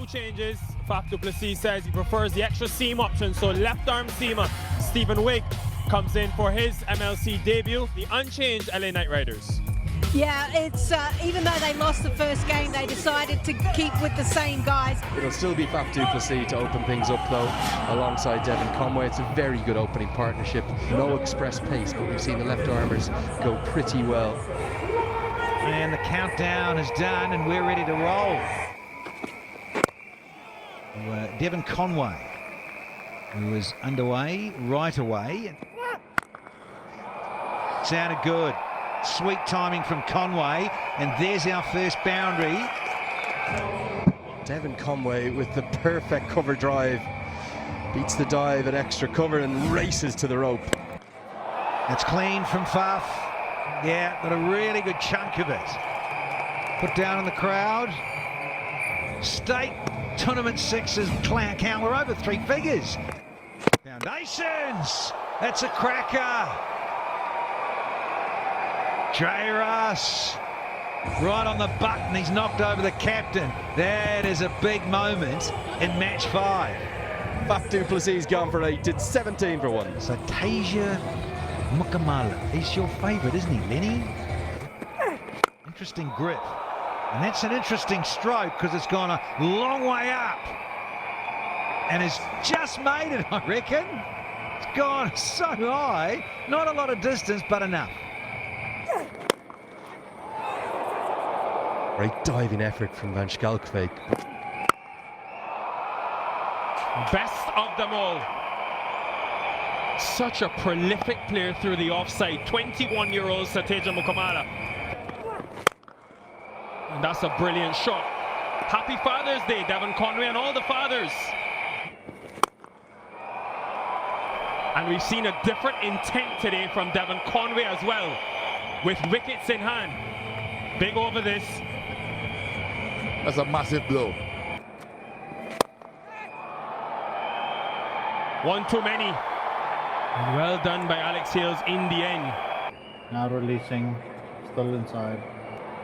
Changes. Faf du Plessis says he prefers the extra seam option, so left arm seamer Stephen Wigg comes in for his MLC debut. The unchanged LA Knight Riders. Yeah, it's even though they lost the first game, they decided to keep with the same guys. It'll still be Faf du Plessis to open things up though, alongside Devon Conway. It's a very good opening partnership. No express pace, but we've seen the left armers go pretty well. And the countdown is done and we're ready to roll. Devon Conway, who was underway right away. Sounded good. Sweet timing from Conway, and there's our first boundary. Devon Conway with the perfect cover drive. Beats the dive at extra cover and races to the rope. It's clean from Faf. Yeah, got a really good chunk of it. Put down in the crowd. State tournament sixes count. We're over 3 figures. Foundations. That's a cracker. rreira right on the button. He's knocked over the captain. That is a big moment in match 5. Faf du Plessis gone for 8. Did 17 for 1. So Tasia Mukamala. He's your favourite, isn't he, Lenny? Interesting grip. And that's an interesting stroke because it's gone a long way up. And it's just made it, I reckon. It's gone so high. Not a lot of distance, but enough. Great diving effort from Van Schalkwyk. Best of them all. Such a prolific player through the offside. 21-year-old Tasia Mukamala. And that's a brilliant shot. Happy Father's Day, Devon Conway and all the fathers. And we've seen a different intent today from Devon Conway as well, with wickets in hand. Big over this. That's a massive blow. One too many. And well done by Alex Hales in the end. Now releasing, still inside,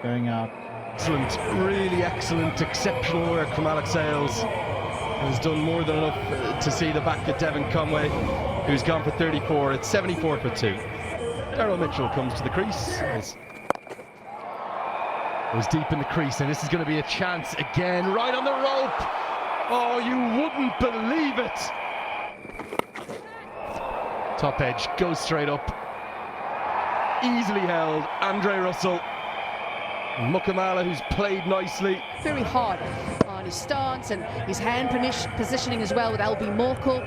going out. Excellent, really excellent, exceptional work from Alex Hales. Has done more than enough to see the back of Devon Conway, who's gone for 34. It's 74 for 2. Daryl Mitchell comes to the crease. It was deep in the crease, and this is going to be a chance again, right on the rope. Oh, you wouldn't believe it. Top edge goes straight up. Easily held. Andre Russell. Mukamala, who's played nicely. Very hard on his stance and his hand positioning as well with LB Morkel.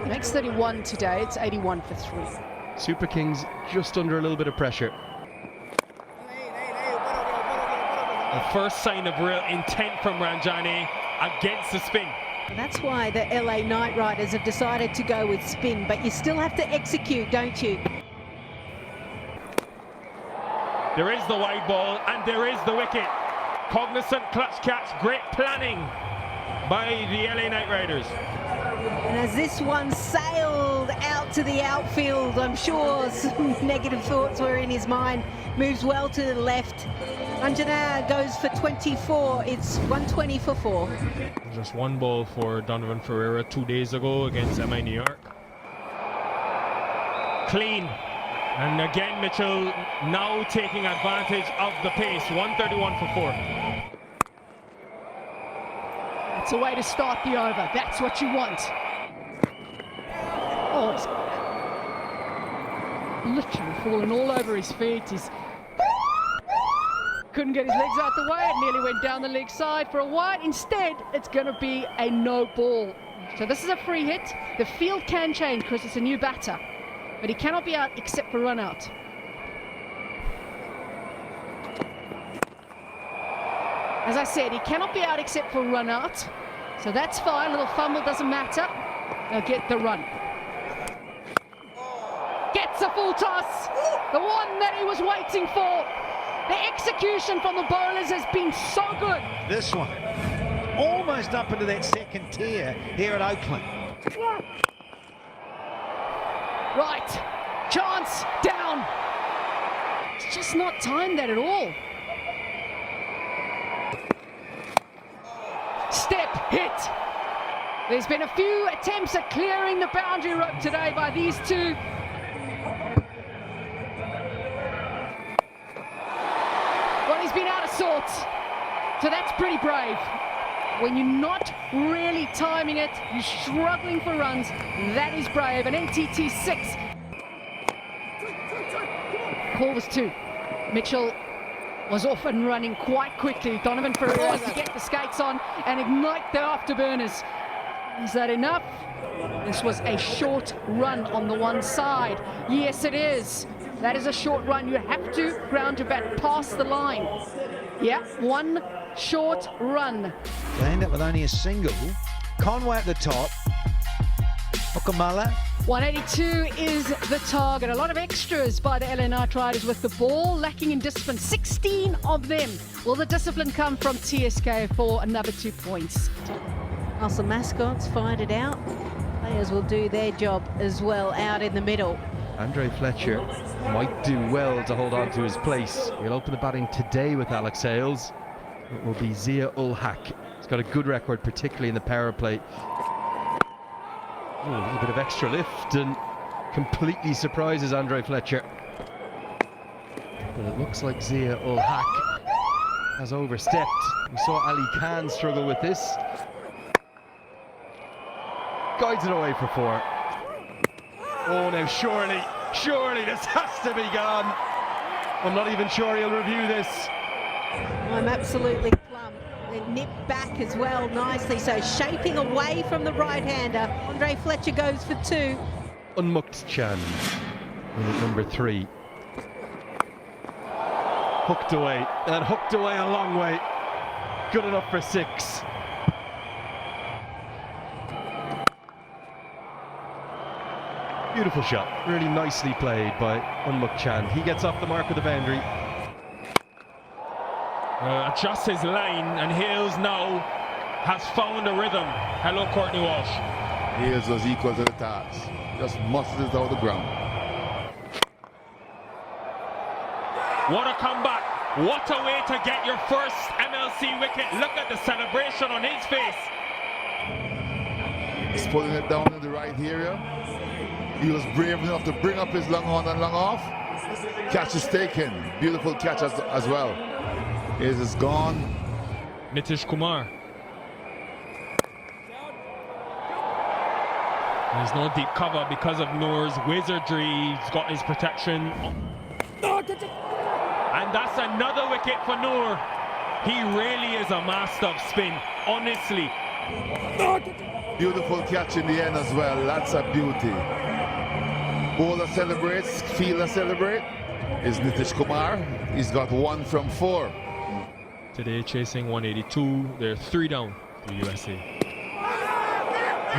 He makes 31 today. It's 81 for 3. Super Kings just under a little bit of pressure. The first sign of real intent from Ranjane against the spin. And that's why the LA Knight Riders have decided to go with spin, but you still have to execute, don't you? There is the wide ball and there is the wicket. Cognizant clutch catch, great planning by the LA Knight Riders. And as this one sailed out to the outfield, I'm sure some negative thoughts were in his mind. Moves well to the left. Anjana goes for 24. It's 120 for 4. Just one ball for Donovan Ferreira 2 days ago against MI New York. Clean. And again, Mitchell now taking advantage of the pace. 131 for 4. It's a way to start the over. That's what you want. Oh, it's literally falling all over his feet. He's couldn't get his legs out the way. It nearly went down the leg side for a wide. Instead, it's going to be a no ball. So this is a free hit. The field can change because it's a new batter. But he cannot be out except for run out. As I said, he cannot be out except for run out. So that's fine. Little fumble doesn't matter. They'll get the run. Gets a full toss. The one that he was waiting for. The execution from the bowlers has been so good. This one, almost up into that second tier here at Oakland. Right, chance, down. It's just not timed that at all. step hit. There's been a few attempts at clearing the boundary rope today by these two. Well, he's been out of sorts, so that's pretty brave. When you're not really timing it, you're struggling for runs, that is brave. An NTT 6. Call was 2. Mitchell was off and running quite quickly. Donovan Ferreira to get the skates on and ignite the afterburners. Is that enough? This was a short run on the one side. Yes, it is. That is a short run. You have to ground your bat past the line. Yeah, one short run. They end up with only a single. Conway at the top. Okamala. 182 is the target. A lot of extras by the LA Knight Riders with the ball, lacking in discipline. 16 of them. Will the discipline come from TSK for another 2 points? Whilst the mascots fight it out, players will do their job as well out in the middle. Andre Fletcher might do well to hold on to his place. He'll open the batting today with Alex Hales. It will be Zia ul Haq. He's got a good record, particularly in the power play. Oh, a little bit of extra lift and completely surprises Andre Fletcher. But it looks like Zia ul Haq has overstepped. We saw Ali Khan struggle with this. Guides it away for 4. Oh, now surely this has to be gone. I'm not even sure he'll review this. I'm absolutely plumb. They nip back as well nicely, so shaping away from the right-hander. Andre Fletcher goes for 2. Unmukt Chan in at number 3. Hooked away, and hooked away a long way. Good enough for 6. Beautiful shot, really nicely played by Unmukt Chan. He gets off the mark of the boundary. Adjusts his line, and Hales now has found a rhythm. Hello, Courtney Walsh. Hales was equal to the task. Just muscled it out the ground. What a comeback. What a way to get your first MLC wicket. Look at the celebration on his face. He's pulling it down in the right area. He was brave enough to bring up his long on and long off. Catch is taken. Beautiful catch as well. His is gone. Nitish Kumar. There's no deep cover because of Noor's wizardry. He's got his protection. And that's another wicket for Noor. He really is a master of spin, honestly. Beautiful catch in the end as well. That's a beauty. Bowler celebrates, fielder celebrate. Is Nitish Kumar. He's got 1 from 4. Today chasing 182. They're 3 down to USA.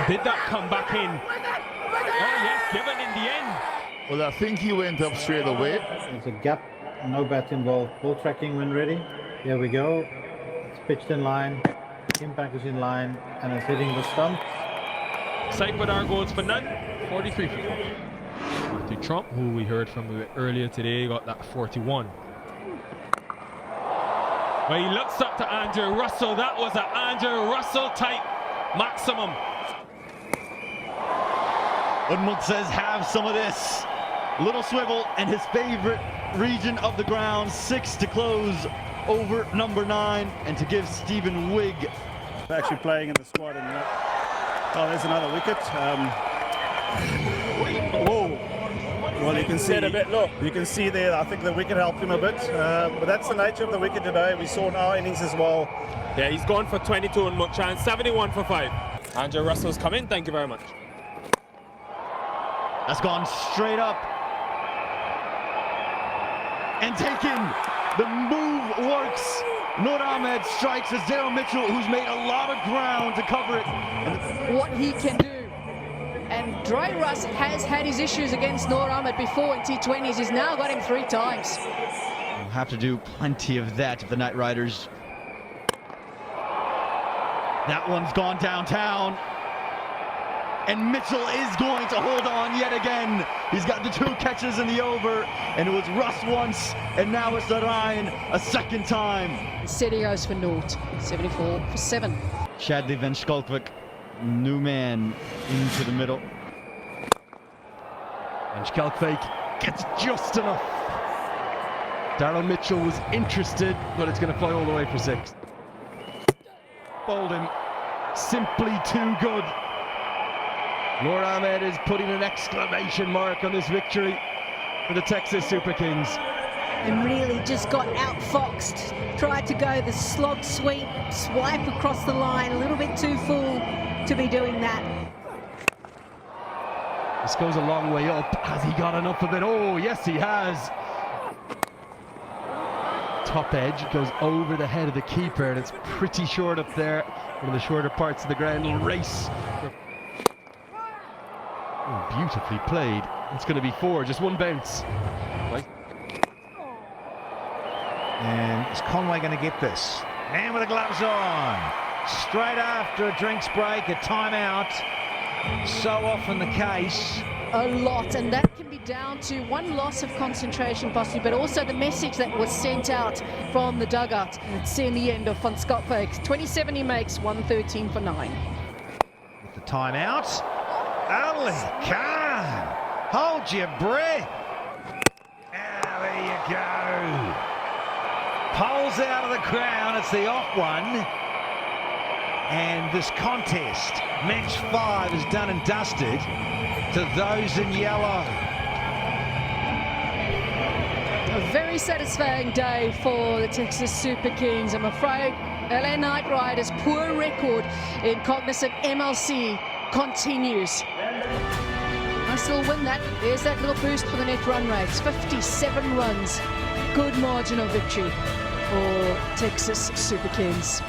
Did that come back in? Oh yes, given in the end. Well, I think he went up straight away. There's a gap, no bat involved. Ball tracking when ready. Here we go. It's pitched in line. Impact is in line and it's hitting the stump. Saipadar goes for none. 43 for 4. Matthew Trump, who we heard from earlier today, got that 41. Well, he looks up to Andrew Russell. That was an Andrew Russell type maximum. Ahmad says, have some of this. Little swivel and his favorite region of the ground. 6 to close over number 9 and to give Stephen Wigg. Actually playing in the squad. And oh, there's another wicket. Whoa. Well, you can see a bit. Look, you can see there. I think the wicket helped him a bit, but that's the nature of the wicket today. We saw in our innings as well. Yeah, he's gone for 22 and Mukchan, 71 for 5. Andrew Russell's come in. Thank you very much. That's gone straight up and taken. The move works. Noor Ahmad strikes as Daryl Mitchell, who's made a lot of ground to cover it. What he can do. And Russ has had his issues against Noor Ahmad before in T20s. He's now got him 3 times. We'll have to do plenty of that if the Knight Riders. That one's gone downtown. And Mitchell is going to hold on yet again. He's got the 2 catches in the over. And it was Russ once, and now it's Ryan a second time. City goes for naught. 74 for 7. Shadley Van Schalkwijk, new man into the middle. And Schalkwijk gets just enough. Daryl Mitchell was interested, but it's going to fly all the way for 6. Bowled him. Simply too good. Noor Ahmad is putting an exclamation mark on this victory for the Texas Super Kings. And really just got outfoxed. Tried to go the slog sweep, swipe across the line, a little bit too full to be doing that. This goes a long way up. Has he got enough of it? Oh, yes, he has. Top edge goes over the head of the keeper, and it's pretty short up there. One of the shorter parts of the ground. Little race. Oh, beautifully played. It's going to be 4, just one bounce. Right. And is Conway going to get this? And with the gloves on. Straight after a drinks break, a timeout. So often the case. A lot, and that can be down to one loss of concentration possibly, but also the message that was sent out from the dugout. Let's see in the end of Van Schalkwijk. 27 he makes, 113 for 9. With the timeout. Ali Khan. Hold your breath. Ah, there you go. Poles out of the crown. It's the off one. And this contest, match 5, is done and dusted to those in yellow. A very satisfying day for the Texas Super Kings. I'm afraid LA Knight Riders' poor record in cognizant MLC continues. I still win that. There's that little boost for the net run rates. 57 runs. Good margin of victory for Texas Super Kings.